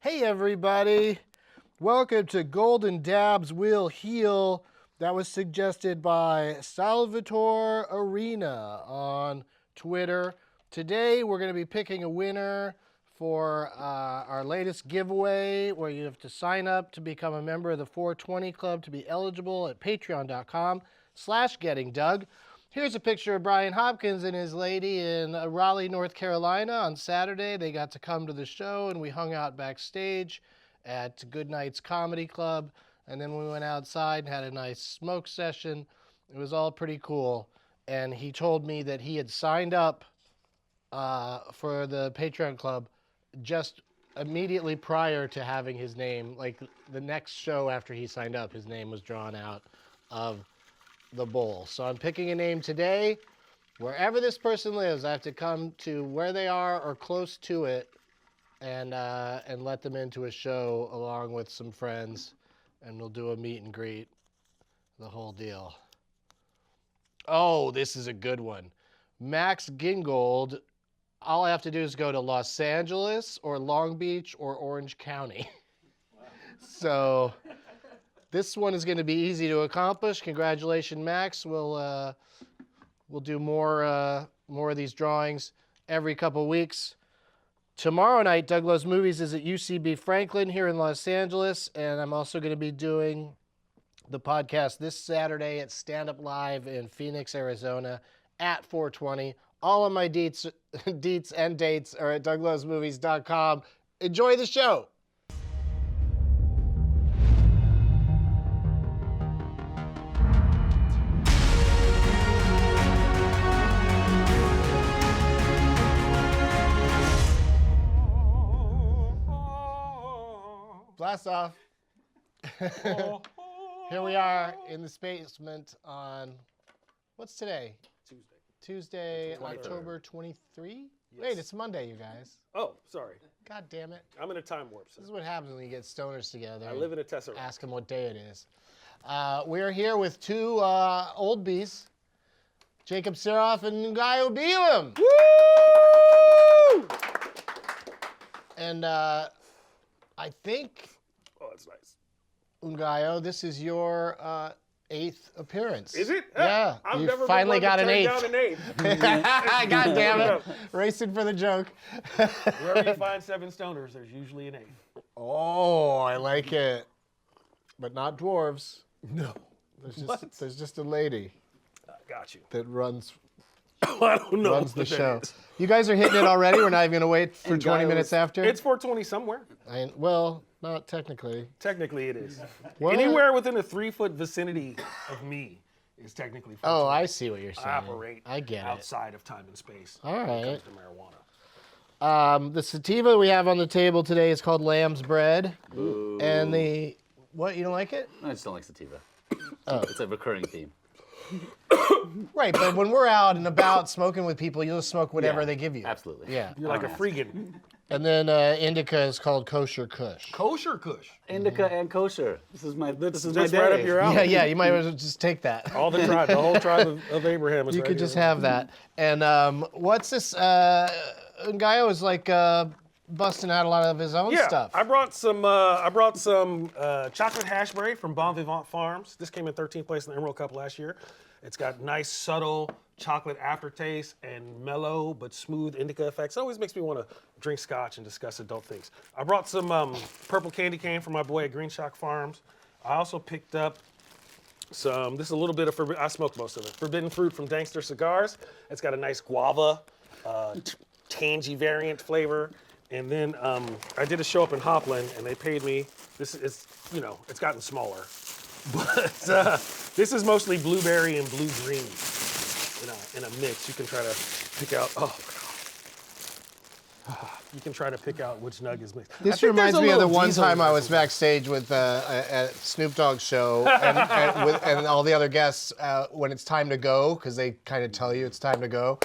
Hey everybody, welcome to Golden Dabs Will Heal. That was suggested by Salvatore Arena on Twitter. Today we're going to be picking a winner for our latest giveaway where you have to sign up to become a member of the 420 Club to be eligible at patreon.com/gettingdoug. Here's a picture of Brian Hopkins and his lady in Raleigh, North Carolina on Saturday. They got to come to the show and we hung out backstage at Goodnight's Comedy Club. And then we went outside and had a nice smoke session. It was all pretty cool. And he told me that he had signed up for the Patreon Club just immediately prior to having his name, like the next show after he signed up, his name was drawn out of the bowl. So I'm picking a name today. Wherever this person lives, I have to come to where they are or close to it and let them into a show along with some friends, and we'll do a meet and greet, the whole deal. Oh, this is a good one. Max Gingold. All I have to do is go to Los Angeles or Long Beach or Orange County. Wow. So this one is going to be easy to accomplish. Congratulations, Max. We'll do more of these drawings every couple weeks. Tomorrow night, Doug Loves Movies is at UCB Franklin here in Los Angeles, and I'm also going to be doing the podcast this Saturday at Stand Up Live in Phoenix, Arizona at 420. All of my deets and dates are at douglovesmovies.com. Enjoy the show. Blast off. Here we are in the basement on, what's today? Tuesday, October 23? Yes. Wait, it's Monday, you guys. Oh, sorry. God damn it. I'm in a time warp. This is what happens when you get stoners together. I live in a tesseract. Ask them what day it is. We're here with two old bees, Jacob Sirof and Ngaio Bealum. Woo! And I think, oh, that's nice. Ngaio, this is your 8th appearance. Is it? Yeah. I've you never finally got an 8th. Down an 8th. God damn it. Racing for the joke. Wherever you find 7 stoners, there's usually an 8th. Oh, I like it. But not dwarves. No. There's just a lady. Got you. That runs I don't know runs the show. You guys are hitting it already? We're not even going to wait for 20 minutes after? It's 420 somewhere. Well, not technically. Technically it is. What? Anywhere within a 3-foot vicinity of me is technically 420. Oh, I see what you're saying. I operate outside of time and space. All right. When it comes to marijuana. The sativa we have on the table today is called Lamb's Bread. Ooh. And the, what, you don't like it? I just don't like sativa. Oh. It's a recurring theme. Right, but when we're out and about smoking with people, you'll just smoke whatever they give you. Absolutely. Yeah. You're like a freegan. And then indica is called Kosher Kush. Kosher Kush. Indica and kosher. This is my day. Right up your alley. Yeah, you might as well just take that. All the tribe, the whole tribe of Abraham is You right could here. just have that. And what's this? Ngaio is like busting out a lot of his own stuff. I brought some chocolate hashberry from Bon Vivant Farms. This came in 13th place in the Emerald Cup last year. It's got nice, subtle chocolate aftertaste and mellow but smooth indica effects. It always makes me want to drink scotch and discuss adult things. I brought some purple candy cane from my boy at Green Shock Farms. I also picked up some, this is a little bit of, I smoked most of it, forbidden fruit from Dankster Cigars. It's got a nice guava, tangy variant flavor. And then I did a show up in Hopland and they paid me, this is, it's gotten smaller. But this is mostly blueberry and blue-green in a mix. You can try to pick out, you can try to pick out which nug is mixed. This reminds me of the one time I was backstage with at Snoop Dogg's show and all the other guests when it's time to go, because they kind of tell you it's time to go.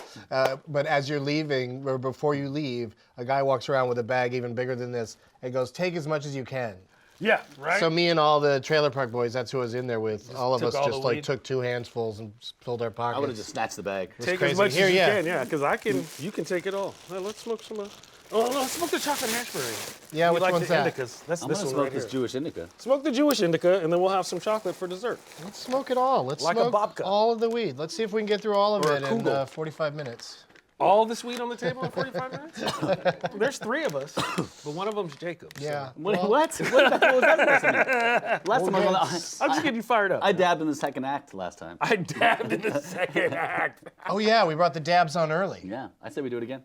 But as you're leaving, or before you leave, a guy walks around with a bag even bigger than this and goes, "Take as much as you can." Yeah, right? So me and all the Trailer Park Boys, that's who I was in there with. All of us just like took 2 handfuls and filled our pockets. I would have just snatched the bag. Take as much as you can, yeah, because you can take it all. Well, let's smoke some Oh no, smoke the chocolate hashberry. Yeah, You which like one's the that? indicas. That's I'm this gonna one smoke right this here. Jewish indica. Smoke the Jewish indica, and then we'll have some chocolate for dessert. Let's smoke it all. Let's Like a smoke babka. all of the weed. Let's see if we can get through all of Or a it in kugel. 45 minutes. All this weed on the table in 45 minutes? There's 3 of us, but one of them's Jacob. so- Yeah. What? well, What the hell was that supposed to mean? Last time I was on I'm just getting you fired up. I dabbed in the second act last time. I dabbed in the second act. Oh, yeah, we brought the dabs on early. Yeah, I said we do it again.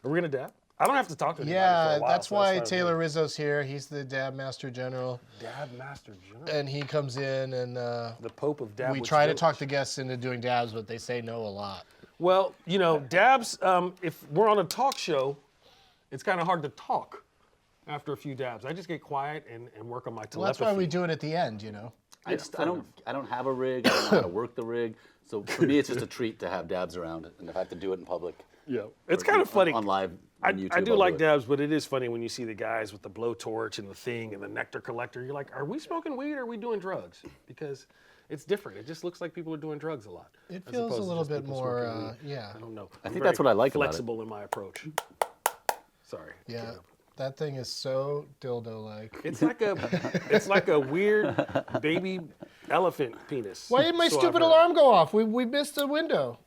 Are we gonna dab? I don't have to talk to anybody for Yeah, a while. that's so why fine. Taylor Rizzo's here. He's the Dab Master General, Dab Master General. and he comes in and The Pope of Dab. we try to talk the guests into doing dabs, but they say no a lot. Well, you know, dabs. If we're on a talk show, it's kind of hard to talk after a few dabs. I just get quiet and work on my telepathy. Well, that's why we do it at the end, you know. I don't have a rig. I don't know how to work the rig. So for me, it's just a treat to have dabs around, and if I have to do it in public. Yeah, it's or kind of funny. on live I on YouTube. do I'll like it. dabs, but it is funny when you see the guys with the blowtorch and the thing and the nectar collector. You're like, are we smoking weed or are we doing drugs? Because it's different. It just looks like people are doing drugs a lot. It as feels a opposed to little just bit people more, smoking weed. yeah. I don't know. I I'm think very that's what I like about it. flexible in my approach. Sorry. Yeah, that thing is so dildo-like. It's like a weird baby elephant penis. Why didn't my So I've stupid heard. alarm go off? We missed the window.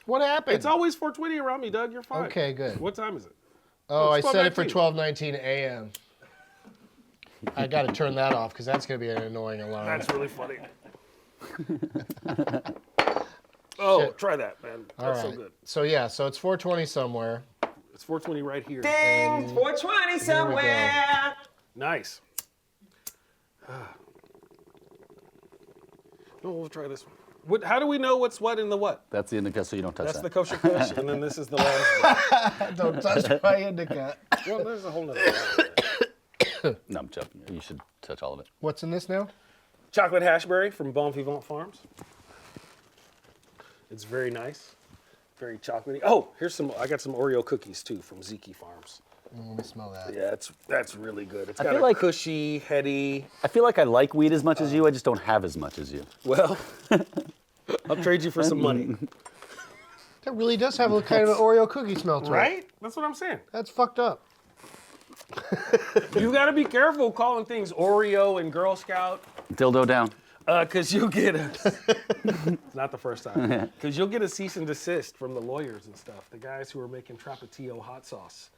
What happened? It's always 4:20 around me, Doug. You're fine. Okay, good. What time is it? Oh, I it's set it for 12:19. 12:19 a.m. I got to turn that off because that's going to be an annoying alarm. That's really funny. Oh, Shit. try that, man. All That's right. so good. So yeah, so it's 4:20 somewhere. It's 4:20 right here. Ding, 420 somewhere. Nice. Oh, we'll try this one. How do we know what's what in the what? That's the indica, so you don't touch That's that. the kosher kush, and then this is the last Don't touch my indica. one. Well, there's a whole nother one. No, I'm joking. You should touch all of it. What's in this now? Chocolate hashberry from Bon Vivant Farms. It's very nice. Very chocolatey. Oh, I got some Oreo cookies too from Ziki Farms. Let me smell that. Yeah, that's really good. It's I got feel a like- cushy, heady. I feel like I like weed as much as you. I just don't have as much as you. Well, I'll trade you for some money. That really does have a kind of an Oreo cookie smell to it. Right? That's what I'm saying. That's fucked up. You got to be careful calling things Oreo and Girl Scout, Dildo down. because you'll get it's not the first time. Because you'll get a cease and desist from the lawyers and stuff. The guys who are making Trapatio hot sauce,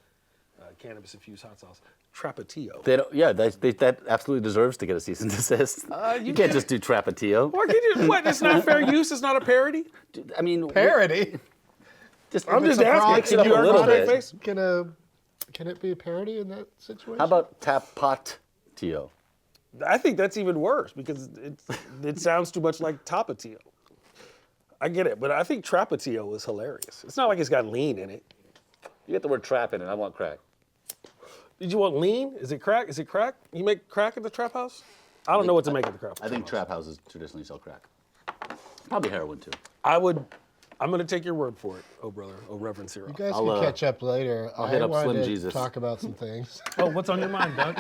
cannabis-infused hot sauce. Trapatio. They don't, yeah, that absolutely deserves to get a cease and desist. You you can't just do Trapatio. Or can you, what? It's not fair use. It's not a parody. I mean, Parody. just I'm just It's a asking. broad- mix it up a You are little straight bit. face? Can it be a parody in that situation? How about Tapatio? I think that's even worse because it sounds too much like Tapatio. I get it, but I think Trapatio is hilarious. It's not like it's got lean in it. You get the word trap in it. I want crack. Did you want lean? Is it crack? Is it crack? You make crack at the trap house? I don't know what to make at the trap. I think trap houses traditionally sell crack. Probably heroin too. I'm going to take your word for it, oh brother, oh Reverend Sero. You guys I'll, can catch up later. I'll hit up wanted Slim to Jesus. talk about some things. Oh, what's on your mind, Doug?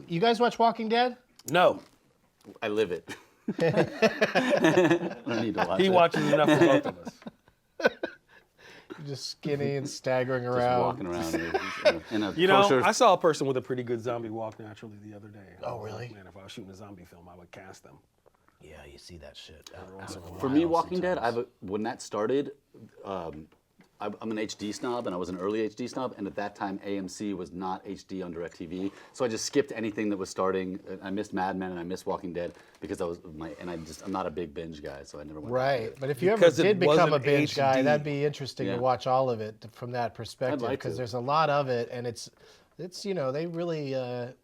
You guys watch Walking Dead? No, I live it. I don't need to watch he it. watches enough for both of us. You're just skinny and staggering Just around. walking around in a You know, kosher. I saw a person with a pretty good zombie walk naturally the other day. Oh, really? Man, if I was shooting a zombie film, I would cast them. Yeah, you see that shit. For me, Walking Dead, when that started, I'm an HD snob, and I was an early HD snob, and at that time, AMC was not HD on DirecTV, so I just skipped anything that was starting. I missed Mad Men and I missed Walking Dead because I'm not a big binge guy, so I never went. back to Right, it. but if you ever Because it did become a wasn't binge guy, HD. that'd be interesting Yeah. to watch all of it from that perspective. like Because to. there's a lot of it, and it's they really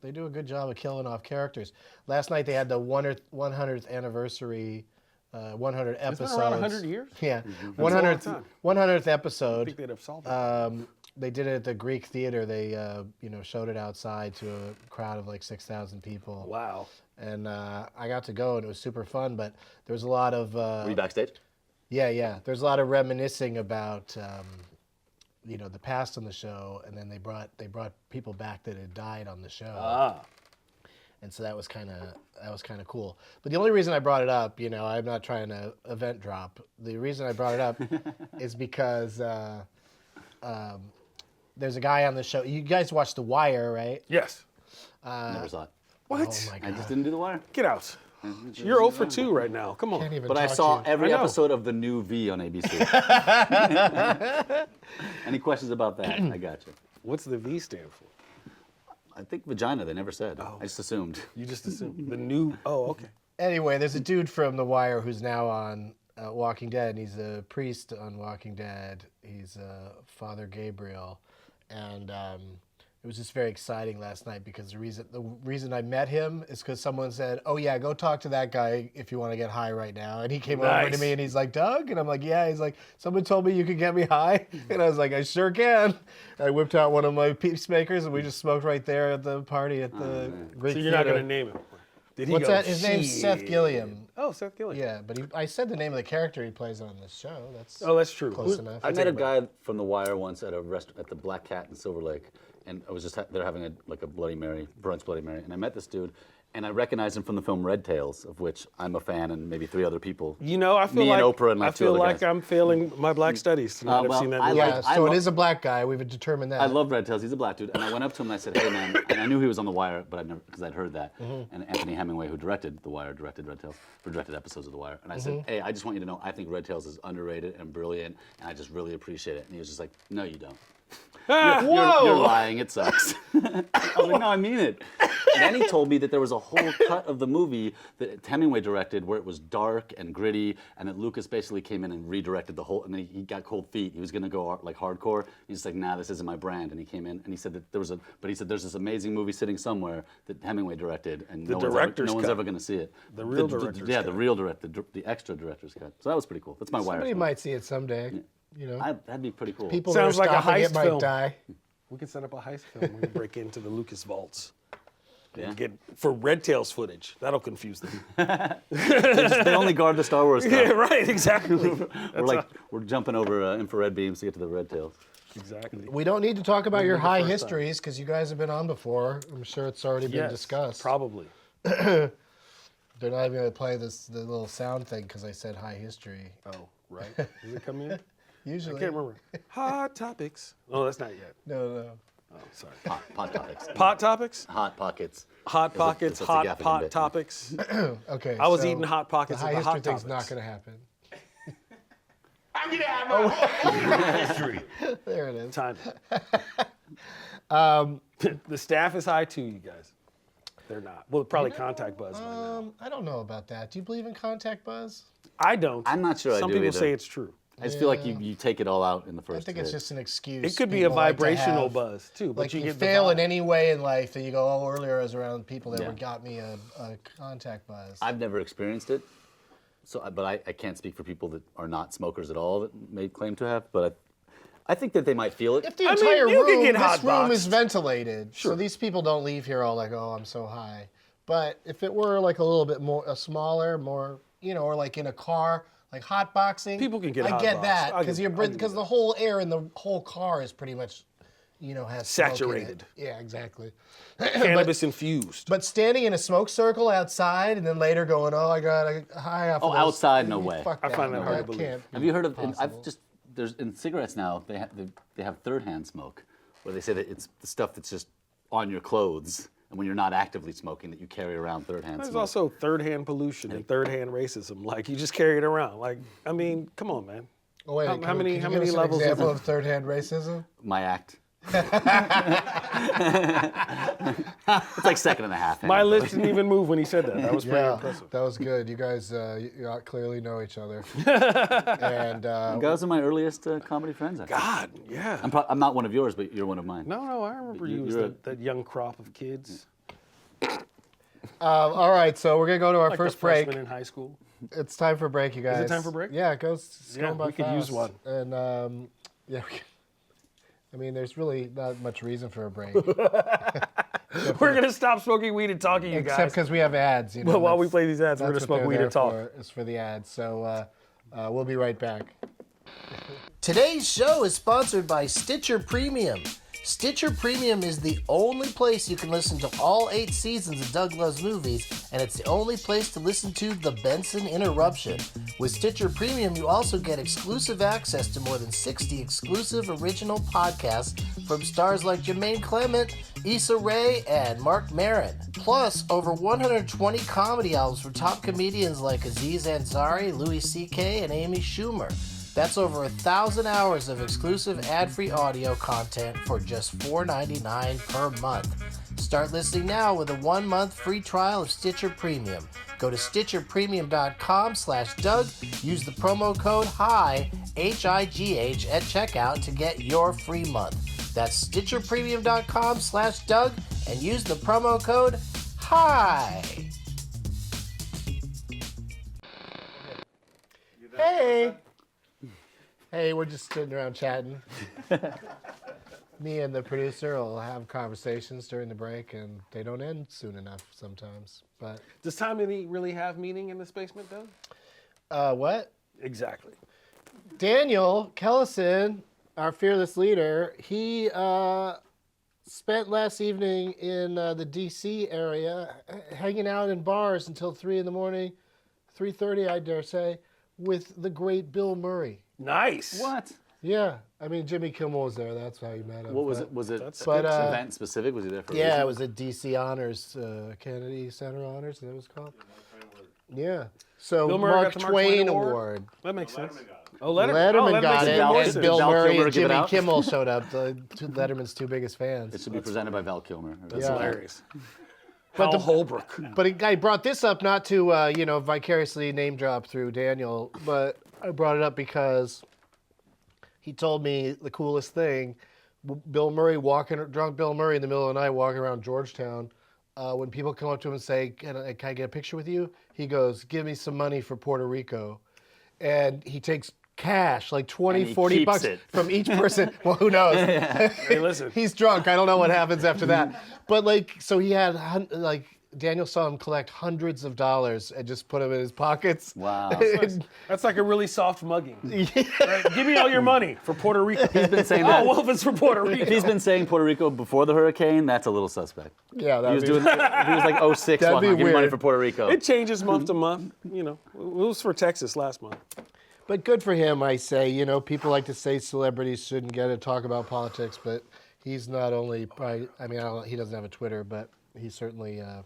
they do a good job of killing off characters. Last night they had the 100th anniversary, 100 It's episodes. been around 100 years? Yeah, a long 100th time. 100th I episode. think they'd have solved it. They did it at the Greek Theater. They showed it outside to a crowd of like 6,000 people. Wow. And I got to go, and it was super fun. But there was a lot of Were you backstage? yeah. There's a lot of reminiscing about the past on the show, and then they brought people back that had died on the show. Ah. And so that was kind of cool. But the only reason I brought it up, I'm not trying to event drop. The reason I brought it up is because there's a guy on the show. You guys watched The Wire, right? Yes. Never saw it. What? Oh my I God. just didn't do The Wire. Get out. You're 0 for 2 right now. Come on. Can't even But I talk saw to you. every I know. episode of The New V on ABC. Any questions about that? I got you. What's the V stand for? I think vagina, they never said. Oh. I just assumed. You just assumed. The new. Oh, okay. Anyway, there's a dude from The Wire who's now on Walking Dead, and he's a priest on Walking Dead. He's Father Gabriel, and it was just very exciting last night because the reason I met him is because someone said, "Oh yeah, go talk to that guy if you want to get high right now." And he came over to Nice. me and he's like, "Doug," and I'm like, "Yeah." He's like, "Someone told me you could get me high," and I was like, "I sure can." I whipped out one of my peacemakers and we just smoked right there at the party at the Greek So you're not Theater. going to name him. Did he What's go, that? His name's Seth "Shit." Gilliam. Oh, Seth Gilliam. Yeah, but I said the name of the character he plays on this show. That's Oh, that's true. close enough. I met a guy from The Wire once at a restaurant at the Black Cat in Silver Lake, and I was just they're having a Bloody Mary, brunch Bloody Mary, and I met this dude, and I recognized him from the film Red Tails, of which I'm a fan, and maybe 3 other people. You know, I feel Me like and Oprah and I like 2 feel other like guys. I'm failing my black studies to not well, have seen that I movie. like- Yeah, I so lo- it is a black guy. We've determined that. I love Red Tails. He's a black dude, and I went up to him and I said, "Hey, man," and I knew he was on The Wire, but I never because I'd heard that. And Anthony Hemingway, who directed The Wire, directed Red Tails, or directed episodes of The Wire. And I said, "Hey, I just want you to know, I think Red Tails is underrated and brilliant, and I just really appreciate it." And he was just like, "No, you don't. You're lying. It sucks." I was like, "No, I mean it." And then he told me that there was a whole cut of the movie that Hemingway directed where it was dark and gritty, and that Lucas basically came in and redirected the whole. And then he got cold feet. He was going to go like hardcore. He's just like, "Nah, this isn't my brand." And he came in and he said that he said there's this amazing movie sitting somewhere that Hemingway directed, and no director's one's cut. ever going to see it. The real director's yeah, cut. the real director, the extra director's cut. So that was pretty cool. That's my Wire. Somebody story. might see it someday. That'd be pretty cool. People Sounds that are like a stopping it heist might film. die. We could set up a heist film when we break into the Lucas vaults. Yeah. Get for Red Tails footage. That'll confuse them. They only guard the Star Wars stuff. Yeah, right. Exactly. We're jumping over infrared beams to get to the Red Tails. Exactly. We don't need to talk about your high first time. histories because you guys have been on before. I'm sure it's already been Yes, discussed. Probably. They're not even going to play the little sound thing because I said high history. Oh, right. Does it come in? Usually. I can't remember. Hot topics. Oh, that's not yet. No. Oh, sorry. Pot topics. Pot topics. Hot pockets. Hot pockets. it's a Hot Gaffigan pot bit. topics. Okay. I was so eating Hot Pockets The at high the history Hot thing's Topics. not going to happen. I'm gonna have my history. There it is. Time. The staff is high too, you guys. They're not. Well, probably contact buzz by now. I don't know about that. Do you believe in contact buzz? I don't. I'm not sure I Some do people either. say it's true. I just feel like you take it all out in the first I think it's hit. just an excuse. It could be a people like to vibrational have. buzz too, but Like you get fail the in vibe. any way in life that you go, oh, earlier I was around people that Yeah. got me a contact buzz. I've never experienced it, but I can't speak for people that are not smokers at all that may claim to have. But I think that they might feel it. If the I mean, entire you can room, get this room is hotboxed. ventilated, so these people don't leave here all like, oh, I'm so high. But if it were like a little bit more, smaller, more, or like in a car, like hotboxing, People can get I get hotboxed. that I'll because give- I'll give because you the whole air in the whole car is pretty much, has smoke in it. Saturated. Yeah, exactly. Cannabis infused. But standing in a smoke circle outside and then later going, oh, I got a high off. Oh, of those. outside, no way. Fuck I that. find that No, hard to believe. can't Have be you heard of? possible. There's in cigarettes now. They have third-hand smoke, where they say that it's the stuff that's just on your clothes, and when you're not actively smoking, that you carry around third-hand There's smoke. also third-hand pollution and third-hand racism. Like you just carry it around. Like I mean, come on, man. Oh, wait, How can many- you how give many us levels an of example it? of third-hand racism? My act. It's like second and a half. My hand. lips didn't even move when he said that. That was pretty Yeah, impressive. that was good. You guys clearly know each other. And Those are my earliest comedy friends. Actually. God, yeah. I'm not one of yours, but you're one of mine. No, I remember you as You're that young crop of kids. all right, so we're gonna go to our Like first the break. freshman in high school. It's time for a break, you guys. time for break? Yeah, it goes. It's Yeah, going by we could use fast. one. And yeah, I mean, there's really not much reason for a break, We're gonna stop smoking weed and talking, you except guys. because we have ads. Well, while we that's- play these ads, we're gonna that's what smoke they're weed there and talk. for, is for the ads. So we'll be right back. Today's show is sponsored by Stitcher Premium. Stitcher Premium is the only place you can listen to all 8 seasons of Doug Loves Movies, and it's the only place to listen to The Benson Interruption. With Stitcher Premium, you also get exclusive access to more than 60 exclusive original podcasts from stars like Jermaine Clement, Issa Rae, and Mark Maron. Plus, over 120 comedy albums from top comedians like Aziz Ansari, Louis C.K., and Amy Schumer. That's over 1,000 hours of exclusive ad-free audio content for just $4.99 per month. Start listening now with a 1-month free trial of Stitcher Premium. Go to StitcherPremium.com/Doug. Use the promo code HIGH, H-I-G-H, at checkout to get your free month. That's StitcherPremium.com/Doug and use the promo code HIGH. Hey! Hey, we're just sitting around chatting. Me and the producer will have conversations during the break, and they don't end soon enough sometimes. But Does time really have meaning in this basement, Doug? what? Exactly. Daniel Kellison, our fearless leader, he spent last evening in the D.C. area, hanging out in bars until 3 in the morning, 3:30, I dare say, with the great Bill Murray. Nice. What? Yeah, I mean, Jimmy Kimmel was there. That's how you met him. What was but- it? Was it But, event specific? Was he there for a Yeah, reason? it was a DC Honors, Kennedy Center Honors. Is that what it's called? Yeah. So Bill Murray Mark got the Mark Twain Twain Award. That makes sense. Oh, Letterman got it, Val- and did Bill Val Murray Kilmer and give it Jimmy out? Kimmel showed up. Letterman's two biggest It fans. should be presented by Val Kilmer. That's Yeah. hilarious. But Hal Holbrook. But I brought this up not to vicariously name drop through Daniel, but I brought it up because he told me the coolest thing. Bill Murray drunk Bill Murray in the middle of the night walking around Georgetown. When people come up to him and say, can I get a picture with you? He goes, give me some money for Puerto Rico. And he takes cash, like 20, And he 40 keeps bucks it. from each person. Well, who knows? Hey, listen. He's drunk. I don't know what happens after that. But so he had Daniel saw him collect hundreds of dollars and just put them in his pockets. Wow. That's like a really soft mugging. Right? Give me all your money for Puerto Rico. He's been saying Oh, that. well, if it's for Puerto Rico. If he's been saying Puerto Rico before the hurricane, that's a little suspect. Yeah, He was like 06 That'd walking be around, give me money weird. for Puerto Rico. It changes month to month. You know, it was for Texas last month. But good for him, I say. People like to say celebrities shouldn't get to talk about politics, but he's not only probably, he doesn't have a Twitter, but he certainly is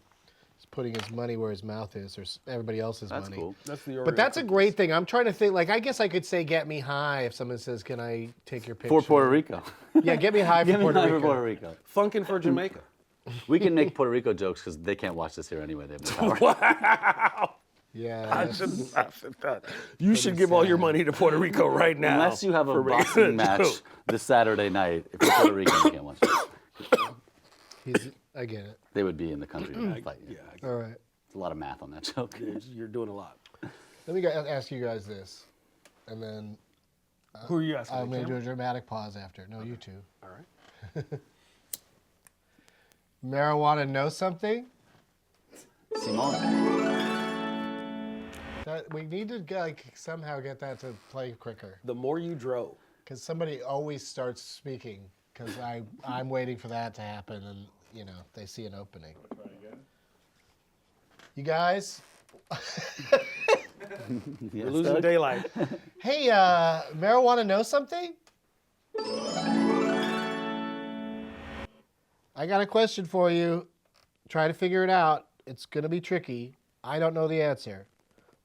putting his money where his mouth is, or everybody else's That's money. cool. That's the Oreo But that's a cookies. great thing. I'm trying to think, I guess I could say get me high if someone says, can I take your picture? For Puerto Rico. Yeah, get me high for Give me Puerto money Rico. for Puerto Rico. Funkin' for Jamaica. We can make Puerto Rico jokes because they can't watch this here anyway. They have no power. Wow. Yeah. I shouldn't laugh at that. You should give all your money to Puerto Rico right now. Unless you have a for making boxing that match joke. this Saturday night, if you're Puerto Rican, you can't watch it. I get it. They would be in the country to fight you. Yeah, All right. It's a lot of math on that joke. you're doing a lot. Let me ask you guys this, and then Who are you asking? I'm the going to do camera? a dramatic pause after. No, you two. All right. Marijuana know something? Simone. We need to somehow get that to play quicker, The more you drove. because somebody always starts speaking. Because I'm waiting for that to happen, and they see an opening. You guys, You're losing daylight. hey, marijuana know something? I got a question for you. Try to figure it out. It's gonna be tricky. I don't know the answer.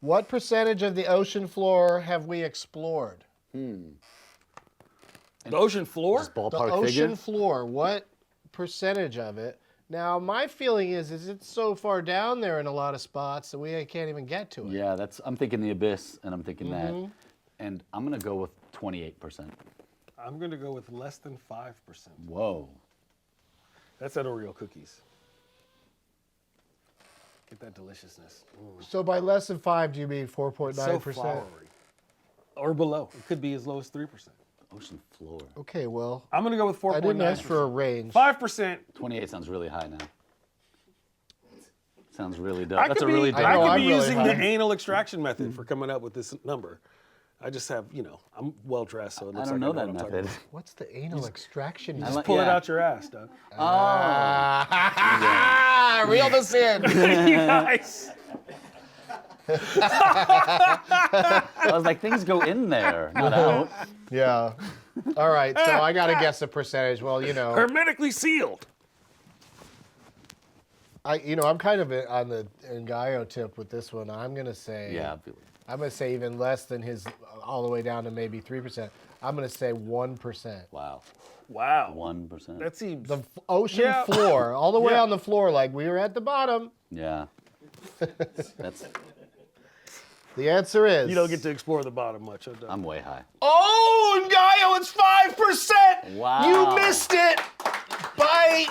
What percentage of the ocean floor have we explored? The ocean floor? Just The ballpark ocean figure. floor, what percentage of it? Now, my feeling is it's so far down there in a lot of spots that we can't even get to it. Yeah, I'm thinking the abyss, and I'm thinking that. And I'm going to go with 28%. I'm going to go with less than 5%. Whoa. That's that Oreo cookies. Get that deliciousness. Ooh. So by less than 5, do you mean 4.9%? So flowery. Or below. It could be as low as 3%. Ocean floor. Okay, well, I'm going to go with 4.9%. I didn't ask for a range. 5%. 28 sounds really high now. Sounds really I dope. That's could a really be, dope. I know, I could I'm be really using high. the anal extraction method for coming up with this number. I just have, I'm well dressed, so it I looks don't like know I that what I'm talking method. about. What's the anal extraction? I Just like- Pull it yeah. out your ass, Doug. reel this in. Nice. I was like, things go in there, not out. Yeah. All right, so I got to guess a percentage. Well, Hermetically sealed. I'm kind of on the Ngaio tip with this one. I'm going to say Yeah. I'm going to say even less than his all the way down to maybe 3%. I'm going to say 1%. Wow. Wow. 1%. That seems. The ocean floor, all the way Yeah. on the floor, like we were at the bottom. Yeah. That's. The answer is. You don't get to explore the bottom much. Doug. I'm way high. Oh, Ngaio, it's 5%. Wow. You missed it by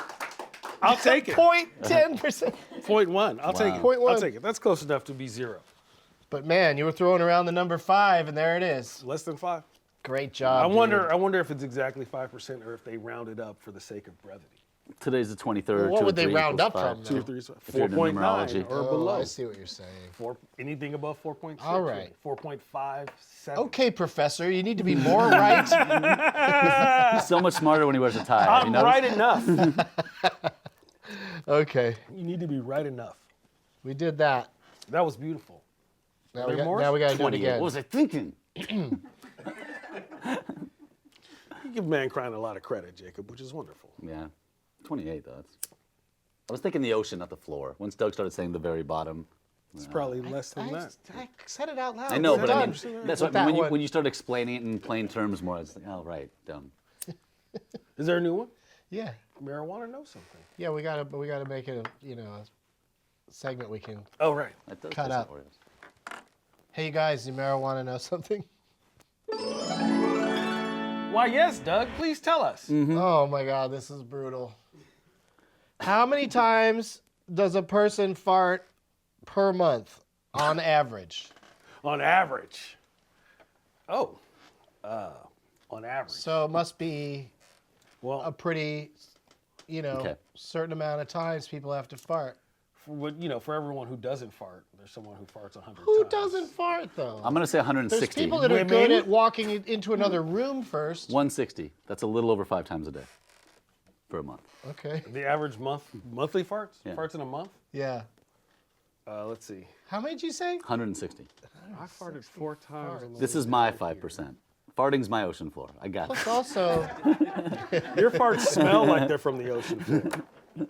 I'll take it. 0.10%. 0.1. I'll take it. Point one. I'll take it. That's close enough to be 0. But man, you were throwing around the number 5, and there it is. Less than 5. Great job. I wonder. dude. I wonder if it's exactly 5% or if they round it up for the sake of brevity. Today's the 23rd. What two would they or three round equals up five. from, Two or though? three, If you're into 4.9 numerology. or Oh, below. I see what you're saying. Anything above 4.6. All right. 4.57. Okay, Professor, you need to be more right. He's so much smarter when he wears a tie. Have you I'm noticed? right enough. Okay, You need to be right enough. we did that. That was beautiful. Now There more? we got to do it 28. again. What was I thinking? You give Mankind a lot of credit, Jacob, which is wonderful. Yeah. 28, though. I was thinking the ocean, not the floor. Once Doug started saying the very bottom. It's probably less than that. I said it out loud. I know, We're but I done. mean, that's With what, that when one. you start explaining it in plain terms more, it's like, oh, right, dumb. Is there a new one? Yeah, Marijuana knows something. yeah, we gotta make it a segment we can. Oh, right. That does Cut taste up. like Oreos. Hey, you guys, do marijuana know something? Why, yes, Doug. Please tell us. Oh my God, this is brutal. How many times does a person fart per month on average? On average. Oh. On average. So it must be a Well, pretty, Okay. certain amount of times people have to fart. for everyone who doesn't fart, there's someone who farts 100 times. Who doesn't fart though? I'm going to say There's 160. people that are Women? good at walking into another room first. 160. That's a little over 5 times a day for a month. Okay. The average monthly farts? Yeah. Farts in a month? Yeah. Let's see. How many did you say? 160. I farted 4 times. This is my 5%. Farting's my ocean floor. I got it. Plus also, Your farts smell like they're from the ocean floor.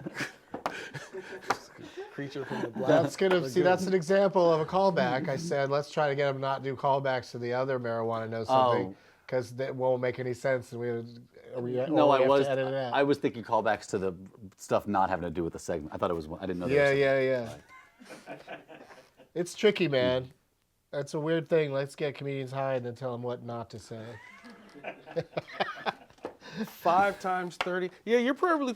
Creature from the black. that's an example of a callback. I said, let's try to get them not do callbacks to the other marijuana knows something, Oh. because that won't make any sense, and No, we I have was. to edit it out. I was thinking callbacks to the stuff not having to do with the segment. I thought it was one. I didn't know. Yeah, there was yeah. It's tricky, man. That's a weird thing. Let's get comedians high and then tell them what not to say. 5 times 30. Yeah, you're probably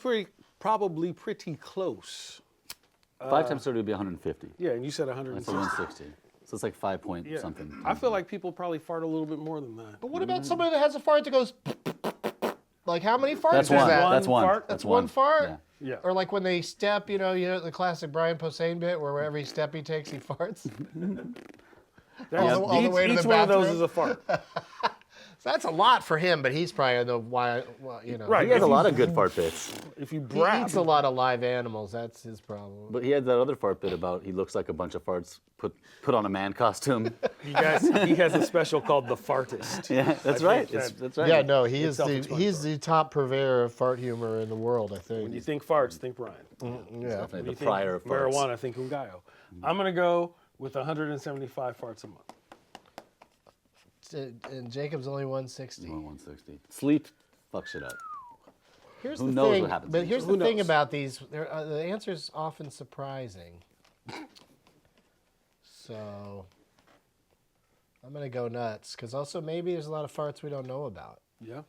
pretty close. 5 times 30 would be 150. Yeah, and you said That's 160. a 160. So it's like 5 point Yeah. something. I feel like people probably fart a little bit more than that. But what about somebody that has a fart that goes, like how many farts That's is one. that? One That's one. fart? That's One fart? Yeah. Yeah. Or like when they step, you know the classic Brian Posehn bit where every step he takes, he farts. That's- all the way to each the one of those bathroom? is a fart. So that's a lot for him, but he's probably the why, well, Right. He has a lot of good fart bits. If you He brap, eats a lot of live animals. That's his problem. But he had that other fart bit about he looks like a bunch of farts put on a man costume. he has a special called The Fartist. Yeah, that's I right. think that- That's right. Yeah, no, he's self-explanatory. the top purveyor of fart humor in the world, I think. When you think farts, think Brian. Yeah. Definitely When the you think prior of farts. marijuana, think Ngaio. I'm gonna go with 175 farts a month. And Jacob's only 160. 160. Sleep fucks shit up. Here's Who the knows thing, what happens but in here's the the thing knows? about these. The answer's often surprising. So I'm gonna go nuts because also maybe there's a lot of farts we don't know about. Yeah.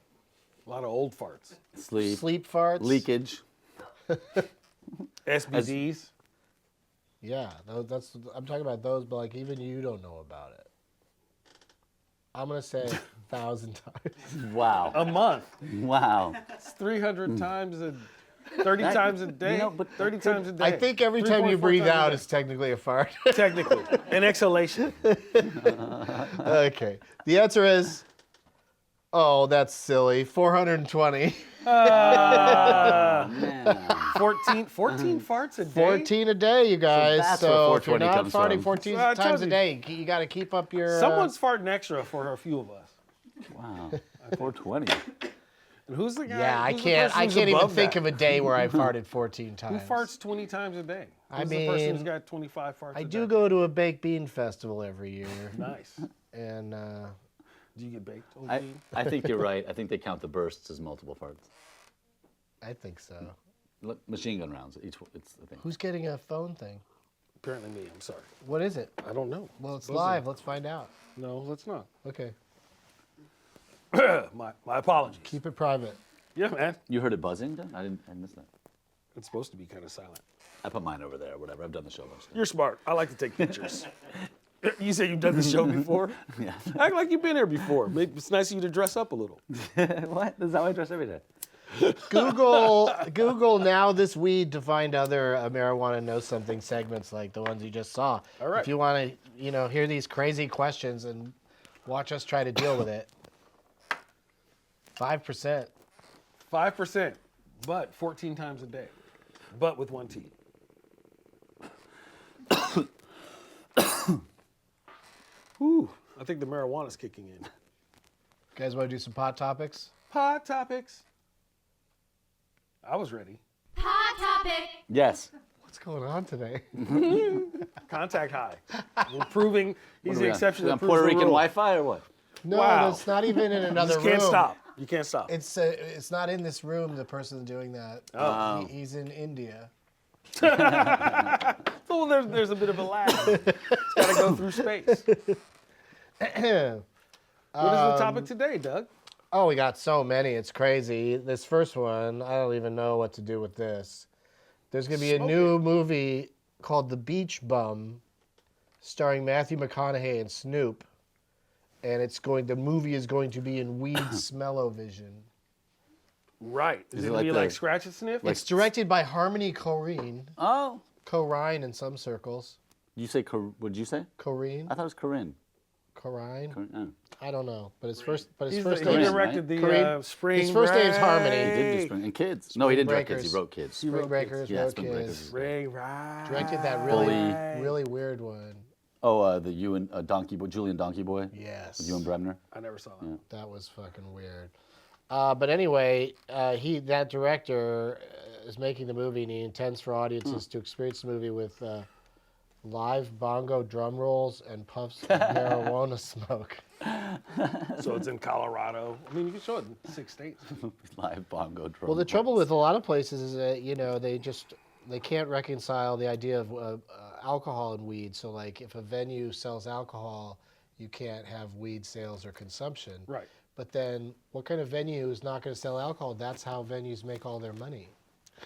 A lot of old farts. Sleep farts. leakage. SBDs. Yeah, that's I'm talking about those, but like even you don't know about it. I'm gonna say 1,000 times. Wow. A month. Wow. It's 300 times a 30 times a day. You know, but 30 times a day. I think every time you 3.4 breathe times a out day. is technically a fart. Technically, an exhalation. Okay. The answer is, oh, that's silly. 420. Man. 14 farts a day. 14 a day, you guys. that's So, where if you're 420 not comes farting from. 14 Well, I times told a you. day, you got to keep up your. Someone's farting extra for a few of us. Wow. 420. And who's the guy? Yeah, I who's the can't. person I who's can't even above think that? of a day where I farted 14 Who times. farts 20 times a day? I Who's the person mean, who's got 25 farts I a do day? go to a baked bean festival every year, Nice. and Do you get baked? I think you're right. I think they count the bursts as multiple farts. I think so. Look, machine gun rounds. It's the thing. Who's getting a phone thing? Apparently me. I'm sorry. What is it? I don't know. Well, it's Buzzer. live. Let's find out. No, let's not. Okay. my apologies. Keep it private. Yeah, man. You heard it buzzing? Dan? I missed that. It's supposed to be kind of silent. I put mine over there. Whatever. I've done the show a bunch of times. You're smart. I like to take pictures. You say you've done the show before? Yeah. Act like you've been here before. Maybe it's nice of you to dress up a little. What? That's how I dress every day. Google now this weed to find other marijuana knows something segments like the ones you just saw. All right. If you want to, hear these crazy questions and watch us try to deal with it. 5%. 5%, but 14 times a day. But with one T. Whew, I think the marijuana's kicking in. You guys want to do some pot topics? Hot topics. I was ready. Hot topic. Yes. What's going on today? Contact high. We're proving he's What are the we exception on that proves Puerto the Rican rule. Wi-Fi or what? No, Wow. it's not even in You another just room. can't stop. You can't stop. It's not in this room. The person doing that. Oh. He's in India. Well, there's a bit of a lag. It's got to go through space. What is the topic today, Doug? Oh, we got so many. It's crazy. This first one, I don't even know what to do with this. There's going to be a new movie called The Beach Bum, starring Matthew McConaughey and Snoop. And the movie is going to be in weed smell-o-vision. Right. Is it it going to be like like the- Scratch and Sniff? It's directed by Harmony Korine. Oh. Korine in some circles. You say, what did you say? Korine? I thought it was Corinne. Korine? Oh. I don't know. But his first He name Corinne, is directed the Corinne. Spring His first name's Harmony. He did do Spring and Kids. No, he didn't direct Kids. Breakers. He wrote Kids. Spring Breakers, Yeah, Road Spring Kids. Breakers. Spring Ride. Directed that Bully. really weird one. Oh, the Ewan Donkey Boy, Julian Donkey Boy. Yes. With Ewan Bremner. I never saw that. That was fucking weird. But anyway, that director is making the movie, and he intends for audiences to experience the movie with live bongo drum rolls and puffs of marijuana smoke. So it's in Colorado. I mean, you can show it in 6 states. Live bongo drum. Well, the trouble with a lot of places is that they can't reconcile the idea of alcohol and weed. So like, if a venue sells alcohol, you can't have weed sales or consumption. Right. But then, what kind of venue is not going to sell alcohol? That's how venues make all their money.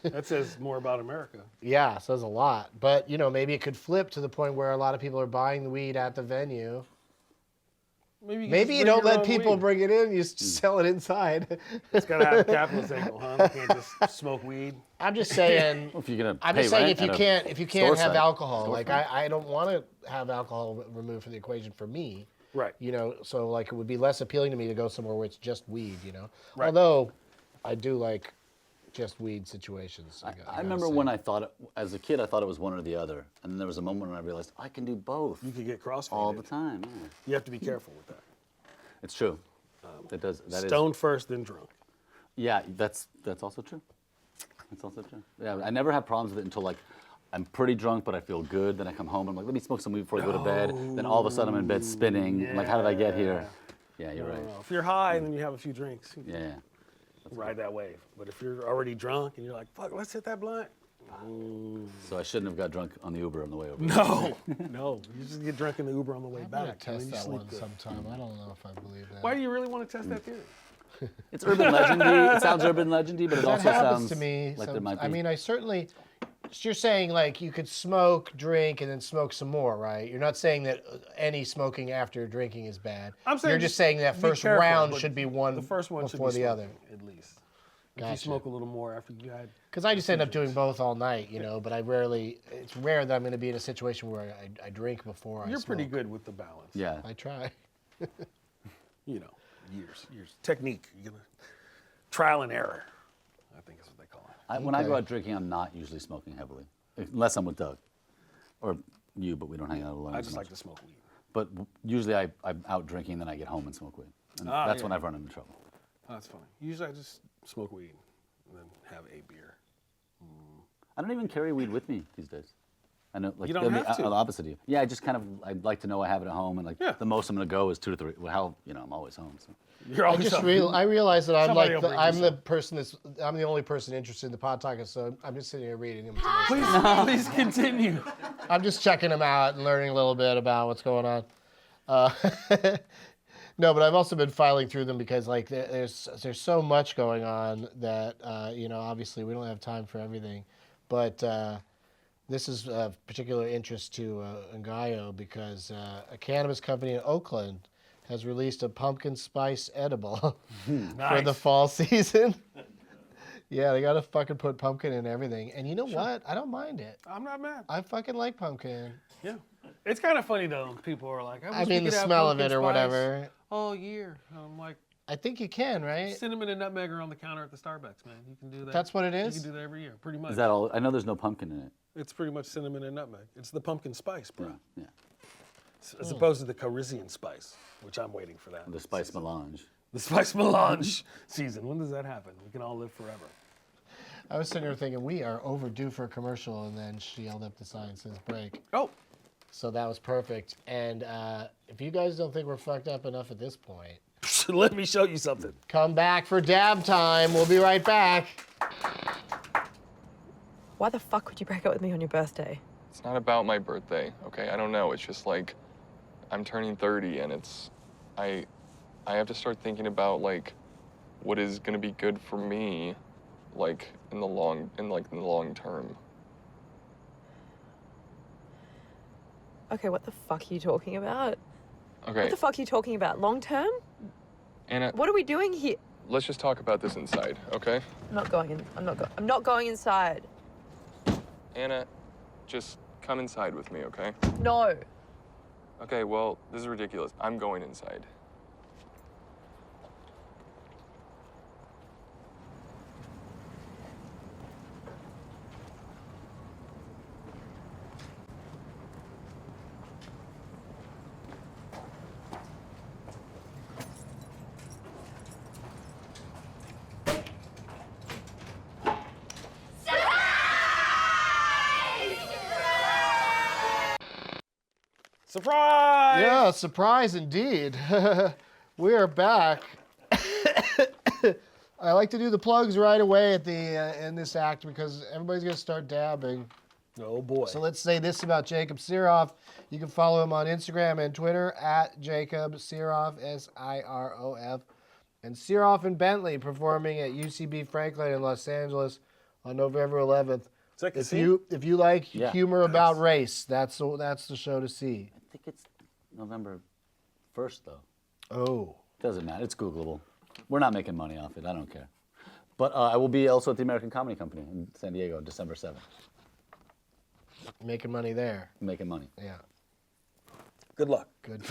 That says more about America. Yeah, says a lot. But, maybe it could flip to the point where a lot of people are buying the weed at the venue. Maybe you don't let people bring it in, you sell it inside. It's got to have a capitalist angle, huh? You can't just smoke weed. I'm just saying. Well, if you're gonna I'm pay just saying rent if you at a can't store have site, alcohol, store like front. I don't want to have alcohol removed from the equation for me. Right. So like it would be less appealing to me to go somewhere where it's just weed, Right. Although I do like just weed situations. I remember when as a kid, I thought it was one or the other. And then there was a moment when I realized I can do both You could get crossfaded. all the time. Yeah. You have to be careful with that. It's true. That is Stoned first, then drunk. Yeah, that's also true. That's also true. Yeah, I never have problems with it until like I'm pretty drunk, but I feel good. Then I come home and I'm like, let me smoke some weed before I go to bed. Then all of a sudden I'm in bed spinning. I'm like, how did I get here? Yeah, you're right. If you're high and then you have a few drinks, you Yeah. ride that wave. But if you're already drunk and you're like, fuck, let's hit that blunt. So I shouldn't have got drunk on the Uber on the way over. No. You just get drunk in the Uber on the way I'm gonna back. and then test you that sleep one good. sometime. I don't know if I believe that. Why do you really want to test that theory? It's urban legendy. It sounds urban legendy, but it that also happens sounds to me? like there might be. I mean, I certainly. You're saying like you could smoke, drink, and then smoke some more, right? You're not saying that any smoking after drinking is bad. I'm saying you're just saying that be first careful, round but should be one the first one should before be the other. smoking, at least. If you smoke a little more after you had. Because I just end up doing both all night, you know, but it's rare that I'm going to be in a situation where I drink before I You're smoke. pretty good with the balance. Yeah. I try. You know, years. Technique. Trial and error, I think is what they call it. When I go out drinking, I'm not usually smoking heavily, unless I'm with Doug. Or you, but we don't hang out alone. I as just much. like to smoke weed. But usually I'm out drinking, then I get home and smoke weed. And that's when I've run into trouble. Oh, that's funny. Usually I just smoke weed and then have a beer. I don't even carry weed with me these days. I know, like, You don't have to. The opposite of you. Yeah, I just kind of, I'd like to know I have it at home, and like the most I'm gonna go is 2 to 3. Well, I'm always home. So. You're always I realize that I'm Somebody like will bring I'm you the person I'm the only person interested in the pod talking, so I'm just sitting here reading them. Please continue. I'm just checking them out and learning a little bit about what's going on. No, but I've also been filing through them because like there's so much going on that you know, obviously we don't have time for everything, but this is of particular interest to Ngaio because a cannabis company in Oakland has released a pumpkin spice edible for the fall season. Yeah, they gotta fucking put pumpkin in everything, and you know what? I don't mind it. I'm not mad. I fucking like pumpkin. Yeah. It's kind of funny though. People are like, I mean, the smell of it or whatever. All year. I'm like, I think you can, right? cinnamon and nutmeg are on the counter at the Starbucks, man. You can do that. That's what it is? You can do that every year, pretty much. Is that all? I know there's no pumpkin in it. It's pretty much cinnamon and nutmeg. It's the pumpkin spice, bro. Yeah. As opposed to the Parisian spice, which I'm waiting for that. The spice melange. The spice melange season. When does that happen? We can all live forever. I was sitting here thinking we are overdue for a commercial, and then she held up the sign that says break. Oh. So that was perfect. And if you guys don't think we're fucked up enough at this point, Let me show you something. come back for dab time. We'll be right back. Why the fuck would you break up with me on your birthday? It's not about my birthday, okay? I don't know. It's just like I'm turning 30 and I have to start thinking about like what is going to be good for me like in the long term. Okay, what the fuck are you talking about? Okay. What the fuck are you talking about? Long term? Anna, What are we doing here? let's just talk about this inside, okay? I'm not going in. I'm not going inside. Anna, just come inside with me, okay? No. Okay, well, this is ridiculous. I'm going inside. Surprise! Yeah, surprise indeed. We are back. I like to do the plugs right away at the in this act because everybody's gonna start dabbing. Oh boy. So let's say this about Jacob Sirof. You can follow him on Instagram and Twitter at Jacob Sirof, Sirof. And Sirof and Bentley performing at UCB Franklin in Los Angeles on November 11th. If you like humor about race, that's the show to see. I think it's November 1st, though. Oh. Doesn't matter. It's Googleable. We're not making money off it. I don't care. But I will be also at the American Comedy Company in San Diego on December 7th. Making money there. Making money. Yeah. Good luck. Good.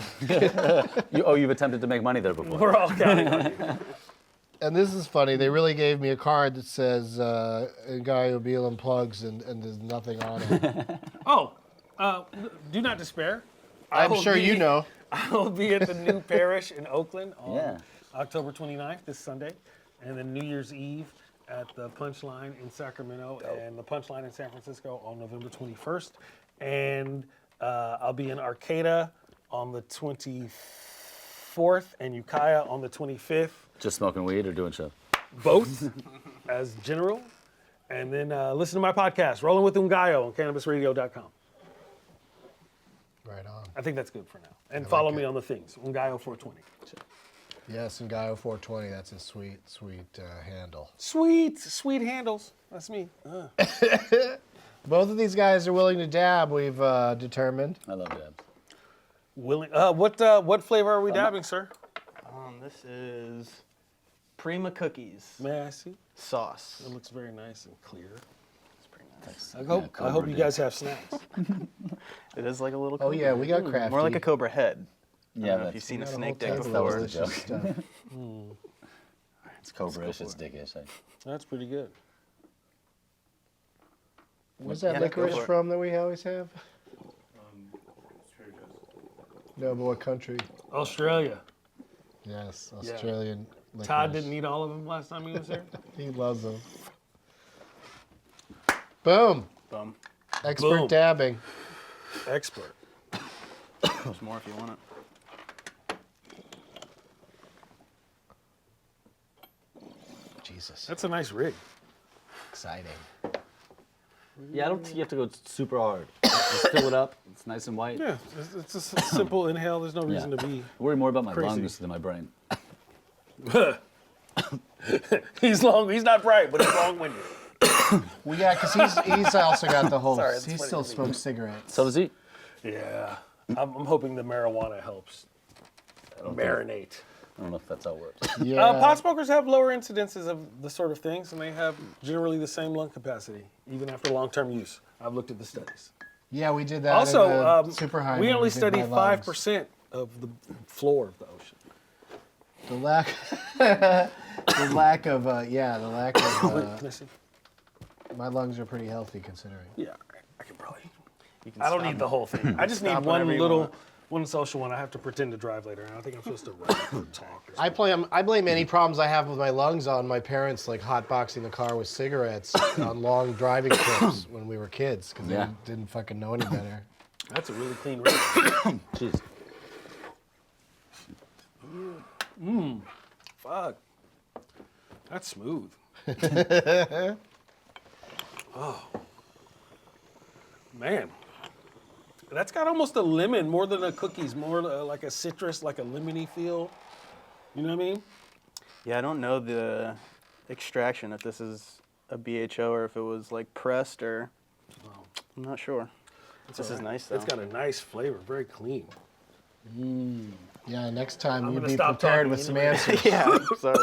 You've attempted to make money there before. We're all counting on you. And this is funny. They really gave me a card that says Ngaio Bealum plugs and there's nothing on it. Do not despair. I'm sure you know. I will be at the New Parish in Oakland on Yeah. October 29th, this Sunday, and then New Year's Eve at the Punchline in Sacramento and the Punchline in San Francisco on November 21st. And I'll be in Arcata on the 24th and Ukiah on the 25th. Just smoking weed or doing shows? Both as general. And then listen to my podcast, Rolling with Ngaio on CannabisRadio.com. Right on. I think that's good for now. And follow me on the things, Ngaio420. Yes, Ngaio 420. That's a sweet, sweet handle. Sweet handles. That's me. Both of these guys are willing to dab, we've determined. I love dabs. Willing. What flavor are we dabbing, sir? This is Prima Cookies. May I see? sauce. It looks very nice and clear. It's pretty nice. I hope you guys have snacks. It is like a little. Oh Cobra. yeah, we got crafty. More like a cobra head. Yeah, I don't know if that's- you've seen a Got whole snake dick table of before. delicious stuff. It's cobra-ish, it's dickish. That's pretty good. Where's that Yeah, go licorice for it. from that we always have? No, but what country? Australia. Yes, Australian licorice. Todd didn't eat all of them last time he was here. He loves them. Boom. Boom. Expert Boom. dabbing. Expert. There's more if you want it. Jesus. That's a nice rig. Exciting. Yeah, I don't think you have to go super hard. Just fill it up. It's nice and white. Yeah, it's a simple inhale. There's no reason to be. I worry more about my Crazy. lungs than my brain. He's not bright, but he's long-winded. Well, yeah, because he's also got the whole. Sorry, that's he funny still to me. smokes cigarettes. So does he? Yeah, I'm hoping the marijuana helps marinate. I don't know if that's how it works. Yeah. Pot smokers have lower incidences of the sort of things, and they have generally the same lung capacity, even after long-term use. I've looked at the studies. Yeah, we did that. Also, in the super high. we only did study my lungs. 5% of the floor of the ocean. The lack. The lack of. The lack of. Can I see? My lungs are pretty healthy considering. Yeah, I can probably. You can I don't stop need the whole thing. I just need Stop one whenever you little, want. one social one. I have to pretend to drive later, and I think I'm supposed to ride or talk. Or I blame any problems I have with my lungs on my parents, like hotboxing the car with cigarettes on long driving trips when we were kids, because Yeah. they didn't fucking know any better. That's a really clean rig. Jeez. Fuck. That's smooth. Oh. Man. That's got almost a lemon, more than a cookies, more like a citrus, like a lemony feel. You know what I mean? Yeah, I don't know the extraction, if this is a BHO or if it was like pressed or. I'm not sure. This is nice though. It's got a nice flavor, very clean. Yeah, next time I'm you gonna be stop prepared talking with some anyway. answers. Yeah, sorry.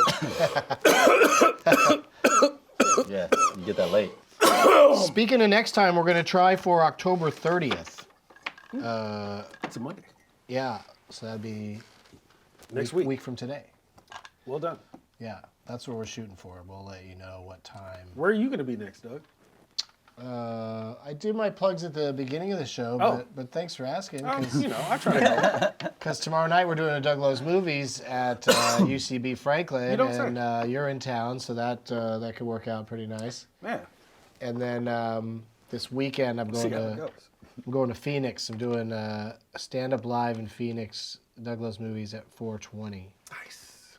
Yeah, you get that late. Speaking of next time, we're going to try for October 30th. It's a Monday. Yeah, so that'd be Next week. week from today. Well done. Yeah, that's what we're shooting for. We'll let you know what time. Where are you going to be next, Doug? I do my plugs at the beginning of the show, Oh. but thanks for asking. You know, I try to help. Because tomorrow night we're doing a Doug Lowe's Movies at UCB Franklin, You don't say. and you're in town, so that could work out pretty nice. Man, And then this weekend I'm see going how it to goes. I'm going to Phoenix. I'm doing a stand-up live in Phoenix, Doug Lowe's Movies at 4:20, Nice.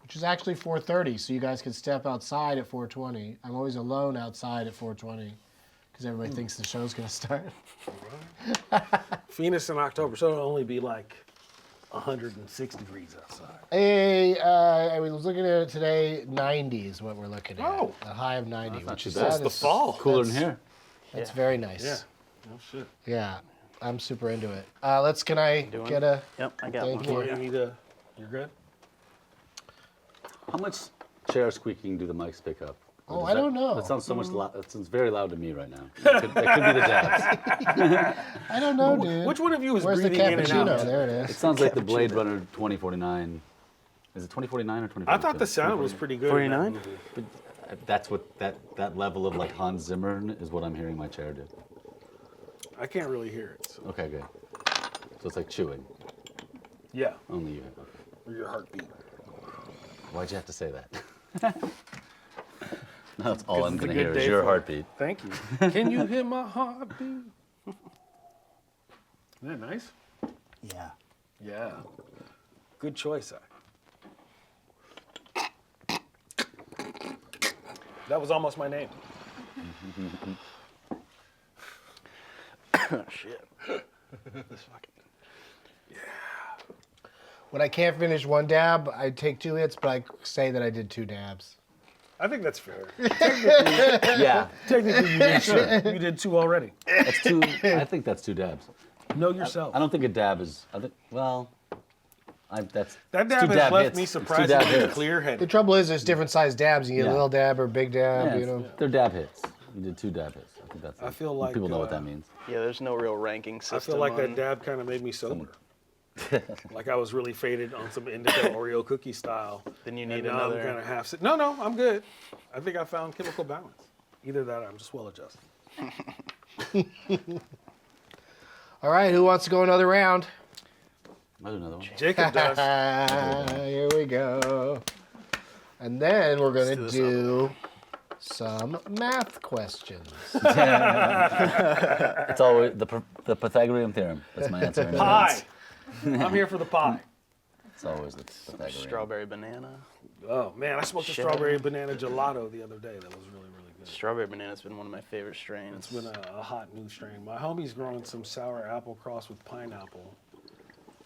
which is actually 4:30, so you guys can step outside at 4:20. I'm always alone outside at 4:20 because everybody thinks the show's going to start. Phoenix in October, so it'll only be like 106 degrees outside. Hey, I was looking at it today. 90 is what we're looking at. Oh. A high of 90. not Which too is bad. It's that the is- fall. Cooler that's- than here. That's very nice. Yeah. Oh shit. Yeah, I'm super into it. Can I Doing? get a? Yep, I got Thank one. you. Or you need a. You're good. How much chair squeaking do the mics pick up? Or Oh, does I don't know. That sounds so much loud. That sounds very loud to me right now. That could be the dabs. I don't know, dude. Which one of you is Where's the breathing in and cappuccino? out? There it It is. sounds like the Blade Runner 2049. Is it 2049 or 2049? I thought the sound was pretty good. in that 49? movie. But that's what that level of like Hans Zimmer is what I'm hearing my chair do. I can't really hear it. So. Okay, good. So it's like chewing. Yeah. Only you. Okay. Or your heartbeat. Why'd you have to say that? That's all I'm it's a gonna good hear is day your for it. heartbeat. Thank you. Can you hear my heartbeat? Isn't that nice? Yeah. Yeah. Good choice, That was almost my name. Oh, shit. This fucking. When I can't finish one dab, I take 2 hits, but I say that I did 2 dabs. I think that's fair. Yeah, Technically, you did two. You did 2 already. that's 2. I think that's 2 dabs. Know yourself. I don't think a dab is. I That's That it's dab two has dab left hits. me It's two dab surprisingly hits. clear-headed. The trouble is, there's different size dabs. You get Yeah. a little dab or big dab. Yeah, You know. they're dab hits. You did 2 dab hits. I think that's. I feel like, people know what that means. Yeah, there's no real ranking system. I feel like that on- dab kind of made me sober. Like I was really faded on some indica Oreo cookie style. Then you And need now I'm another. kind of half. No, I'm good. I think I found chemical balance. Either that, or I'm just well adjusted. All right, who wants to go another round? I'll do another one. Jacob does. Here we go. And then we're going to do some math questions. It's always the Pythagorean theorem. That's my answer. Pie. I'm here for the pie. It's always the Pythagorean. Strawberry banana. Oh man, I smoked a Shit. strawberry banana gelato the other day. That was really, really good. Strawberry banana's been one of my favorite strains. It's been a hot new strain. My homie's growing some sour apple cross with pineapple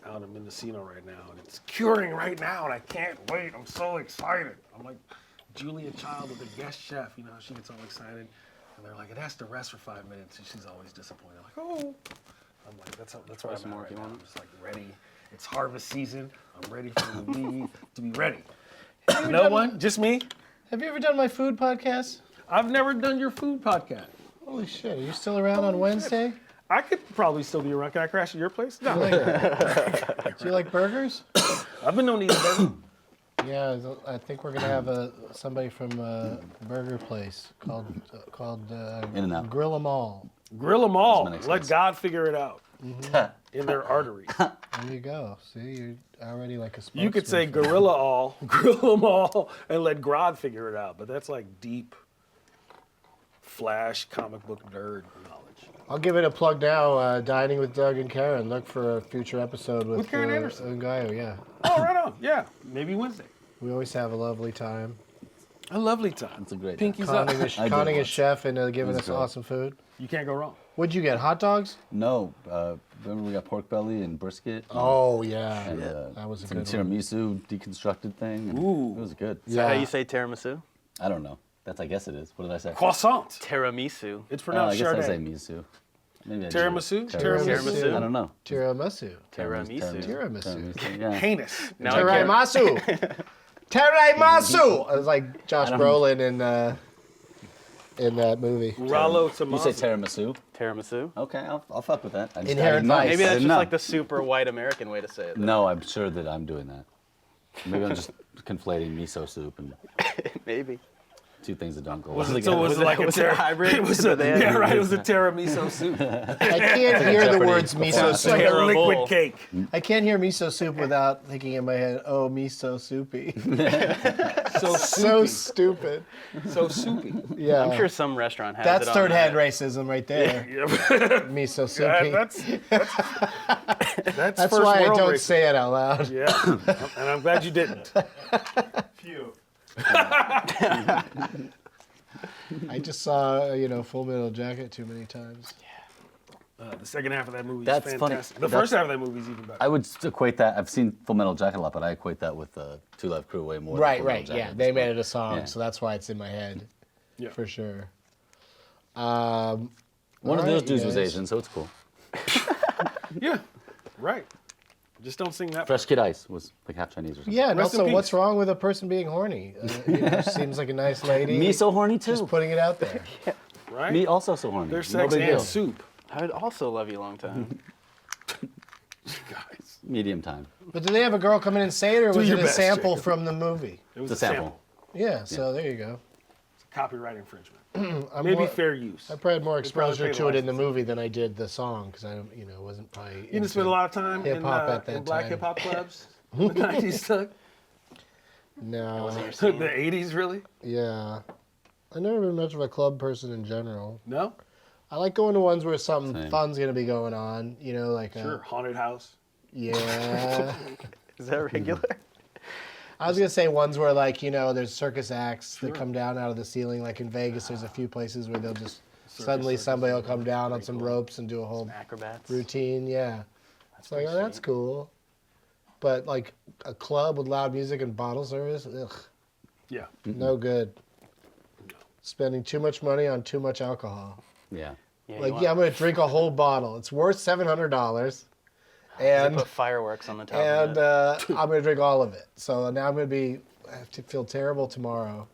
out in Mendocino right now, and it's curing right now, and I can't wait. I'm so excited. I'm like Julia Child with the guest chef. You know, she gets all excited, and they're like, it has to rest for 5 minutes, and she's always disappointed. Like, oh. I'm like, that's where I'm some at more right if you now. want. I'm just like ready. It's harvest season. I'm ready for the weed to be ready. No one? Just me? Have you ever done my food podcast? I've never done your food podcast. Holy shit, are you still around on Wednesday? I could probably still be around. Can I crash at your place? No. Do you like burgers? I've been known to eat a burger. Yeah, I think we're gonna have somebody from a burger place called In-N-Out. Grill 'Em All. Grill them all. Doesn't make Let sense. God figure it out in their arteries. There you go. See, you're already like a spokesman. You could say for- gorilla all, grill them all, and let God figure it out. But that's like deep, flash comic book nerd knowledge. I'll give it a plug now. Dining with Doug and Karen. Look for a future episode with Karen Anderson. Ngaio, yeah. Oh, right on. Yeah, maybe Wednesday. We always have a lovely time. A lovely time. It's a great. Pinkies up. Conning a chef and giving It was us great. awesome food. You can't go wrong. What'd you get? Hot dogs? No, remember we got pork belly and brisket. Oh yeah, And, that was a some good one. tiramisu deconstructed thing. and Ooh. It was good. Is that how you say tiramisu? I don't know. That's I guess it is. What did I say? Croissant. Tiramisu. It's I pronounced guess I say Chardonnay. misu. Maybe I do. Tiramisu? Tiramisu? I don't know. Tiramisu. Tiramisu. Yeah. Heinous. Now I can't- Tiramisu. Tiramisu. It was like Josh Brolin in that movie. Rallo You Tomaso. say tiramisu? Tiramisu. Okay, I'll fuck with that. I just, Inherent I didn't know. Vice. Maybe I that's didn't just know. like the super white American way to say it. No, I'm sure that I'm doing that. Maybe I'm just conflating miso soup and Maybe. two things that don't go Was well it, so was together. it like was a it a hybrid? It was Did a, they have- yeah, right. It was a tiramisu soup. I can't hear the Jeopardy words miso before. It's like soup. a liquid Terrible. cake. I can't hear miso soup without thinking in my head, oh, miso soupy. So So soupy. stupid. So soupy. Yeah. I'm sure some restaurant has That's it on third hand that. racism right there. Yeah, Miso soupy. that's That's first why I world don't racism. say it out loud. Yeah, and I'm glad you didn't. Phew. I just saw, Full Metal Jacket too many times. The second half of that movie is That's funny. fantastic. The first half of that movie is even better. I would equate that. I've seen Full Metal Jacket a lot, but I equate that with Two Live Crew way more. than Right, Full Metal right, Jacket yeah. at They this made point. it a song, Yeah. so that's why it's in my head. Yeah. For sure. One of All those right, dudes was guys. Asian, so it's cool. Yeah, right. Just don't sing that. Fresh Kid Ice was like half Chinese or something. Yeah, and Rest in also, peace. what's wrong with a person being horny? Seems like a nice lady. Me so horny too. Just putting it out there. Right? Me also so horny. There's No sex big and deal. soup. I would also love you long time. Guys. Medium time. But did they have a girl come in and say it, or was your it a best, sample Jacob. from the movie? It was It's a sample. Yeah, so there you go. Copyright infringement. I'm Maybe more- fair use. I probably had more They probably exposure paid to it in the licensing. movie than I did the song, because I, wasn't probably. You didn't spend a lot of time in, hip-hop at that in black time. hip hop clubs in the 90s, Doug? No. The 80s, really? Yeah. I've never been much of a club person in general. No? I like going to ones where something Same. fun's gonna be going on. Like Sure. Haunted house. Yeah. Is that regular? I was gonna say ones where there's circus acts that come down out of the ceiling. Like in Vegas, there's a few places where they'll just suddenly somebody will come down on some ropes and do a whole Acrobats. routine. Yeah. It's like, oh, that's cool. But like a club with loud music and bottle service, ugh, Yeah. no good. Spending too much money on too much alcohol. Yeah. Yeah, Like, I'm gonna drink a whole bottle. It's worth $700. They and put fireworks on the top and of it. I'm gonna drink all of it. So now I have to feel terrible tomorrow.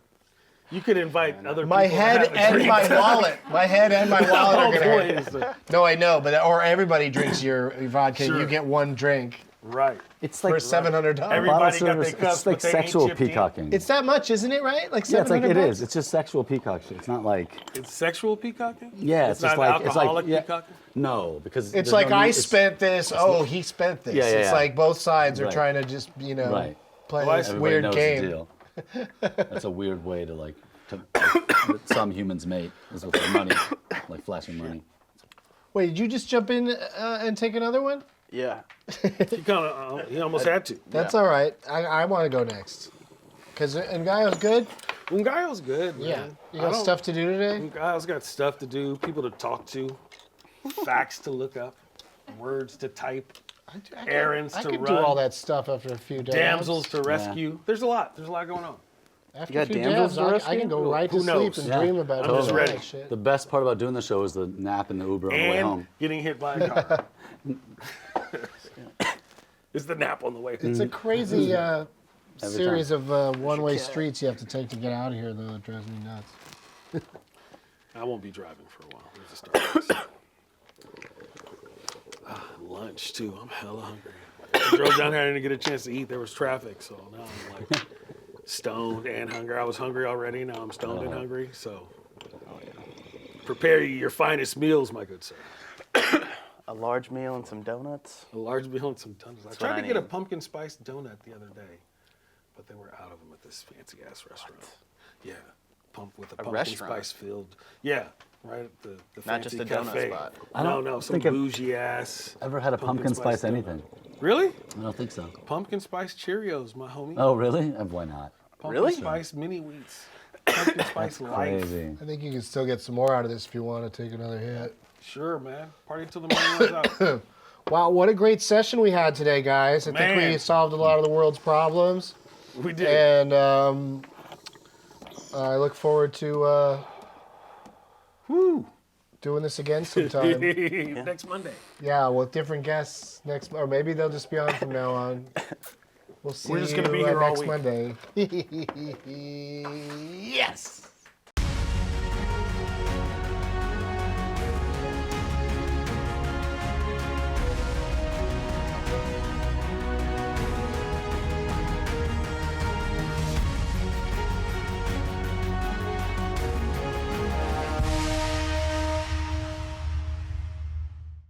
You could invite other My people. to head have a and drink. my wallet. My head and my wallet are Oh, gonna. boy. No, I know, but or everybody drinks your vodka. Sure. You get one drink Right. It's for like $700. Everybody got service. their cups, It's like but they ain't sexual chipped in. peacocking. It's that much, isn't it? Right? Like yeah, it's like $700. it is. It's just sexual peacocking. It's not like It's sexual peacocking? yeah. It's, just not like it's like alcoholic yeah, peacocking? no, because It's there's like no I need- it's- spent this. Oh, he spent this. Yeah, yeah, It's yeah. like both sides are Right. trying to just Right. play Well, this Everybody weird knows game. the deal. That's a weird way to like that some humans mate is with their money, like flashing money. Wait, did you just jump in and take another one? Yeah. He almost had to. That's all right. I want to go next. Because Ngaio's good? Ngaio's good, man. Yeah. You I got don't- stuff to do today? Ngaio's got stuff to do, people to talk to, facts to look up, words to type, errands I to could run, do all that stuff after a few days. damsels to rescue. There's a lot going on. After You a got few damsels dabs, to I rescue? can go right to Who sleep knows? and Yeah. dream about I'm just all ready. that shit. The best part about doing the show is the nap in the Uber on the way And home. getting hit by a car. It's the nap on the way. It's a crazy series time. of one-way streets you have to take to get out of here, though. It drives me nuts. I won't be driving for a while. There's a Starbucks. Lunch too. I'm hella hungry. I drove down here. I didn't get a chance to eat. There was traffic, so now I'm like stoned and hungry. I was hungry already. Now I'm stoned and hungry. So prepare your finest meals, my good sir. A large meal and some donuts. A large meal and some donuts. I what tried I to get a need. pumpkin spice donut the other day, but they were out of them at this fancy ass restaurant. Yeah, with a pumpkin restaurant? spice filled. Yeah, right at the Not fancy just a donut cafe. spot. I No, don't some think I've bougie ass. Ever had a pumpkin spice donut. anything? Really? I don't think so. Pumpkin spice Cheerios, my homie. Oh, really? Why not? Pumpkin really? spice mini wheats. Pumpkin spice life. Crazy. I think you can still get some more out of this if you want to take another hit. Sure, man. Party till the morning runs out. Wow, what a great session we had today, guys. I think we Man. solved a lot of the world's problems. We did. And I look forward to doing this again sometime. Next Monday. Yeah, with different guests next, or maybe they'll just be on from now on. We'll see We're just you gonna be here all next week. Monday. Yes.